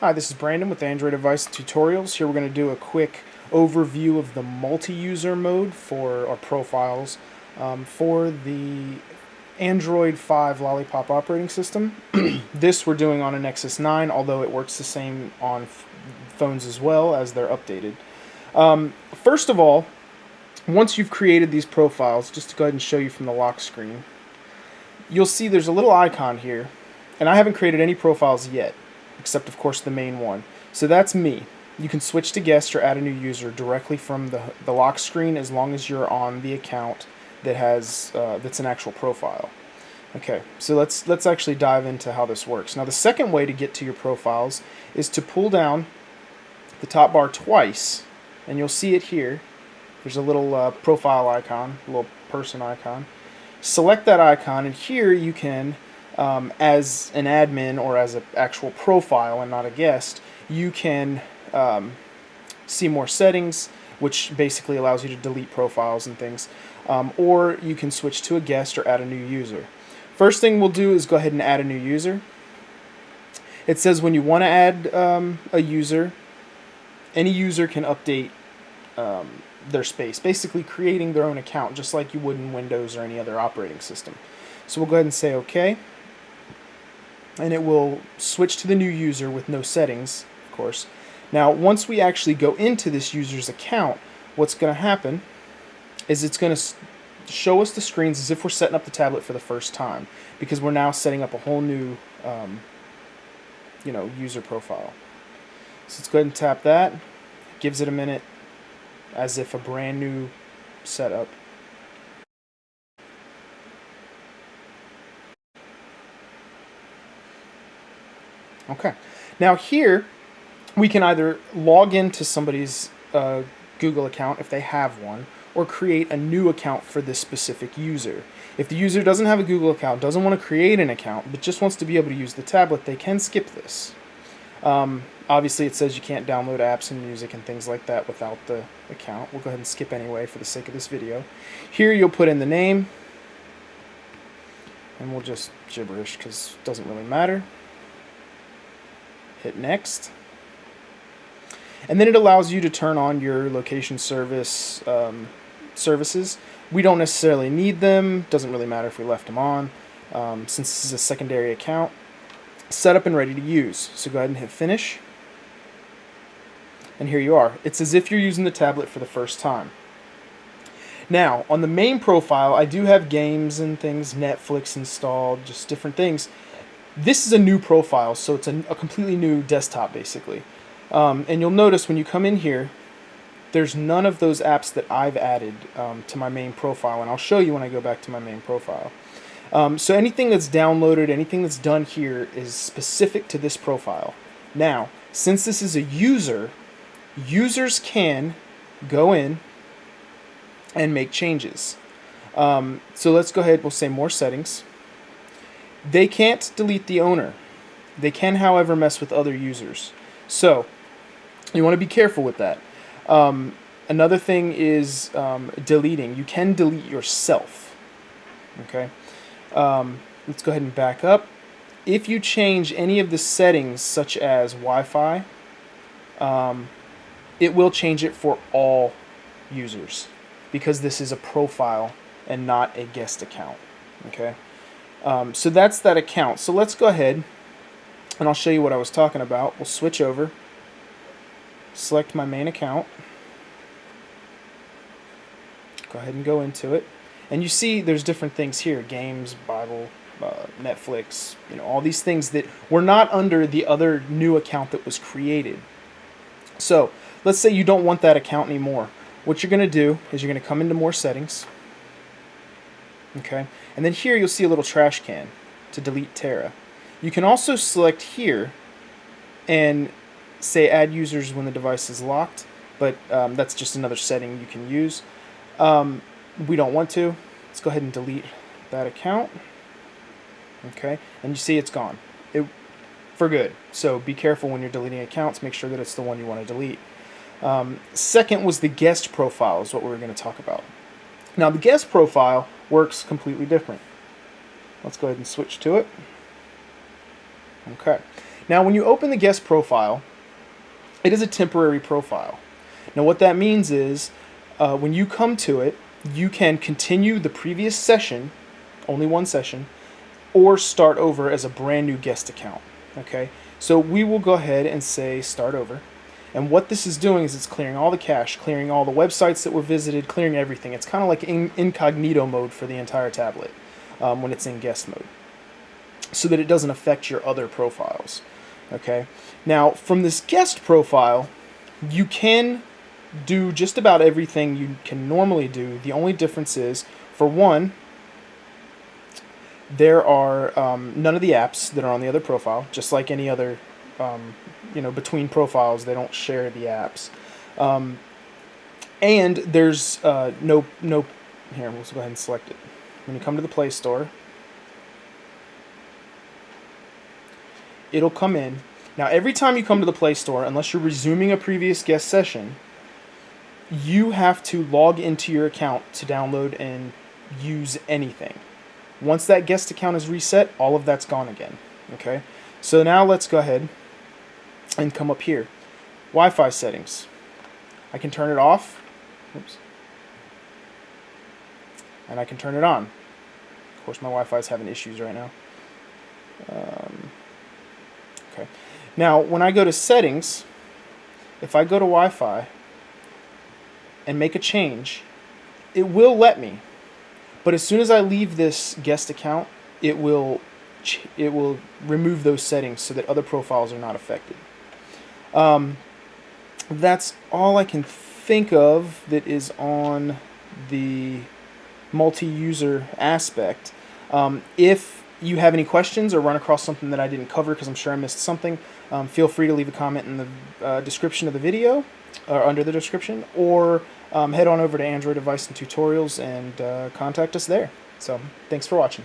Hi, this is Brandon with Android Advice Tutorials. Here we're going to do a quick overview of the multi-user mode for our profiles for the Android 5 Lollipop operating system. This we're doing on a Nexus 9, although it works the same on phones as well as they're updated. First of all, once you've created these profiles, just to go ahead and show you from the lock screen, you'll see there's a little icon here, and I haven't created any profiles yet, except of course the main one. So that's me. You can switch to guest or add a new user directly from the lock screen as long as you're on the account that has that's an actual profile. Okay, so let's actually dive into how this works. Now the second way to get to your profiles is to pull down the top bar twice, and you'll see it here. There's a little profile icon, a little person icon. Select that icon, and here you can, as an admin or as an actual profile and not a guest, you can see more settings, which basically allows you to delete profiles and things, or you can switch to a guest or add a new user. First thing we'll do is go ahead and add a new user. It says when you want to add a user, any user can update their space, basically creating their own account just like you would in Windows or any other operating system. So we'll go ahead and say OK, and it will switch to the new user with no settings, of course. Now once we actually go into this user's account, what's going to happen is it's going to show us the screens as if we're setting up the tablet for the first time, because we're now setting up a whole new user profile. So let's go ahead and tap that. Gives it a minute, as if a brand new setup. Okay, now here we can either log into somebody's Google account if they have one, or create a new account for this specific user. If the user doesn't have a Google account, doesn't want to create an account, but just wants to be able to use the tablet, they can skip this. Obviously it says you can't download apps and music and things like that without the account. We'll go ahead and skip anyway for the sake of this video. Here you'll put in the name, and we'll just gibberish because it doesn't really matter. Hit next. And then it allows you to turn on your location services. We don't necessarily need them. Doesn't really matter if we left them on, since this is a secondary account. Set up and ready to use. So go ahead and hit finish. And here you are. It's as if you're using the tablet for the first time. Now, on the main profile, I do have games and things, Netflix installed, just different things. This is a new profile, so it's a completely new desktop, basically. And you'll notice when you come in here, there's none of those apps that I've added to my main profile, and I'll show you when I go back to my main profile. So anything that's downloaded, anything that's done here is specific to this profile. Now, since this is a user, users can go in and make changes. So let's go ahead, we'll say more settings. They can't delete the owner. They can, however, mess with other users. So you want to be careful with that. Another thing is deleting. You can delete yourself. Okay. Let's go ahead and back up. If you change any of the settings, such as Wi-Fi, it will change it for all users, because this is a profile and not a guest account. Okay. So that's that account. So let's go ahead and I'll show you what I was talking about. We'll switch over, select my main account, go ahead and go into it, and you see there's different things here: games, Bible, Netflix, all these things that were not under the other new account that was created. So let's say you don't want that account anymore. What you're going to do is you're going to come into more settings, okay, and then here you'll see a little trash can to delete Terra. You can also select here and say add users when the device is locked, but that's just another setting you can use. We don't want to. Let's go ahead and delete that account. Okay, and you see it's gone for good. So be careful when you're deleting accounts. Make sure that it's the one you want to delete. Second was the guest profile, is what we were going to talk about. Now the guest profile works completely different. Let's go ahead and switch to it. Okay. Now, when you open the guest profile, it is a temporary profile. Now, what that means is when you come to it, you can continue the previous session, only one session, or start over as a brand new guest account. Okay, so we will go ahead and say start over. And what this is doing is it's clearing all the cache, clearing all the websites that were visited, clearing everything. It's kind of like incognito mode for the entire tablet when it's in guest mode, so that it doesn't affect your other profiles. Okay, now from this guest profile, you can do just about everything you can normally do. The only difference is, for one, there are none of the apps that are on the other profile, just like any other, between profiles, they don't share the apps. And there's no, here, let's go ahead and select it. When you come to the Play Store, it'll come in. Now, every time you come to the Play Store, unless you're resuming a previous guest session, you have to log into your account to download and use anything. Once that guest account is reset, all of that's gone again. Okay, so now let's go ahead and come up here. Wi-Fi settings. I can turn it off. Oops. And I can turn it on. Of course, my Wi-Fi is having issues right now. Okay. Now, when I go to settings, if I go to Wi-Fi and make a change, it will let me. But as soon as I leave this guest account, it will remove those settings so that other profiles are not affected. That's all I can think of that is on the multi-user aspect. If you have any questions or run across something that I didn't cover, because I'm sure I missed something, feel free to leave a comment in the description of the video, or under the description, or head on over to Android Advice and Tutorials and contact us there. So, thanks for watching.